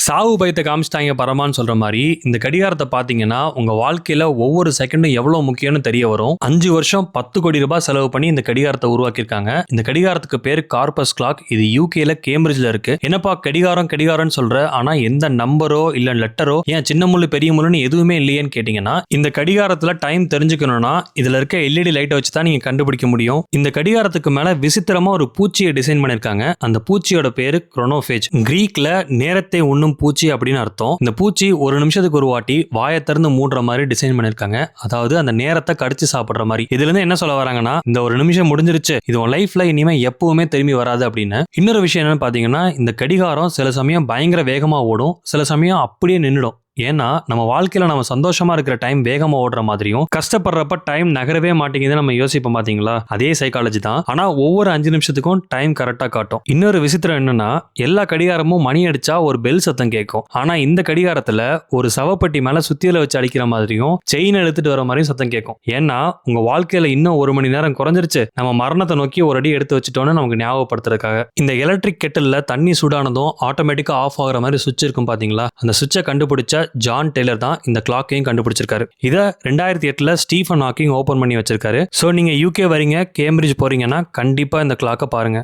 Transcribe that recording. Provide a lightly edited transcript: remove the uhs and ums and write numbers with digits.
சாவு பயத்தை காமிச்சிட்டாங்க பரமான்னு சொல்ற மாதிரி இந்த கடிகாரத்தை பாத்தீங்கன்னா உங்க வாழ்க்கையில ஒவ்வொரு செகண்டும் எவ்வளவு முக்கியம்னு தெரிய வரும். 5 வருஷம் 10 கோடி ரூபாய் செலவு பண்ணி இந்த கடிகாரத்தை உருவாக்கியிருக்காங்க. இந்த கடிகாரத்துக்கு பேரு கார்பஸ் கிளாக். இது யூகேல கேம்பிரிட்ஜ்ல இருக்கு. என்னப்பா கடிகாரம்னு சொல்ற, ஆனா எந்த நம்பரோ இல்ல லெட்டரோ ஏன் சின்ன முள்ளு பெரிய முள்ளுன்னு எதுவுமே இல்லையேன்னு கேட்டீங்கன்னா, இந்த கடிகாரத்துல டைம் தெரிஞ்சுக்கணும்னா இதுல இருக்க எல்இடி லைட்டை வச்சு தான் நீங்க கண்டுபிடிக்க முடியும். இந்த கடிகாரத்துக்கு மேல விசித்திரமா ஒரு பூச்சியை டிசைன் பண்ணிருக்காங்க. அந்த பூச்சியோட பேரு குரோனோஃபேஜ். கிரீக்ல நேரத்தை உண்ணும் பூச்சி அப்படின்னு அர்த்தம். இந்த பூச்சி ஒரு நிமிஷத்துக்கு ஒரு வாட்டி வாயை திறந்து மூடுற மாதிரி டிசைன் பண்ணிருக்காங்க. அதாவது அந்த நேரத்தை கடிச்சு சாப்பிடுற மாதிரி. இதுல இருந்து என்ன சொல்ல வராங்கன்னா, இந்த ஒரு நிமிஷம் முடிஞ்சிருச்சு, இது உன் லைஃப்ல இனிமே எப்பவுமே திரும்பி வராது அப்படின்னு. இன்னொரு விஷயம் என்னன்னு பாத்தீங்கன்னா, இந்த கடிகாரம் சில சமயம் பயங்கர வேகமா ஓடும், சில சமயம் அப்படியே நின்னுடும். ஏன்னா நம்ம வாழ்க்கையில நம்ம சந்தோஷமா இருக்கிற டைம் வேகமா ஓடுற மாதிரியும், கஷ்டப்படுறப்ப டைம் நகரவே மாட்டேங்குது நம்ம யோசிப்போம் பாத்தீங்களா, அதே சைக்காலஜி தான். ஆனா ஒவ்வொரு 5 நிமிஷத்துக்கும் டைம் கரெக்டா காட்டும். இன்னொரு விசித்திரம் என்னன்னா, எல்லா கடிகாரமும் மணி அடிச்சா ஒரு பெல் சத்தம் கேட்கும். ஆனா இந்த கடிகாரத்துல ஒரு சவப்பெட்டி மேல சுத்தியில வச்சு அடிக்கிற மாதிரியும் செயின் எடுத்துட்டு வர மாதிரியும் சத்தம் கேட்கும். ஏன்னா உங்க வாழ்க்கையில இன்னும் 1 மணி நேரம் குறைஞ்சிருச்சு, நம்ம மரணத்தை நோக்கி ஒரு அடி எடுத்து வச்சுட்டோம்னு நமக்கு ஞாபகப்படுத்துறதுக்காக. இந்த எலக்ட்ரிக் கெட்டில்ல தண்ணி சூடானதும் ஆட்டோமேட்டிக்கா ஆஃப் ஆகுற மாதிரி சுவிட்ச் இருக்கும் பாத்தீங்களா, அந்த சுவிட்சை கண்டுபிடிச்ச ஜான் டெய்லர் தான் இந்த கிளாக்கையும் கண்டுபிடிச்சிருக்காரு. இதை 2008 ஸ்டீஃபன் ஹாக்கிங் ஓபன் பண்ணி வச்சிருக்காரு. சோ நீங்க யூகே வரீங்க, கேம்பிரிட்ஜ் போறீங்கன்னா கண்டிப்பா இந்த கிளாக்கை பாருங்க.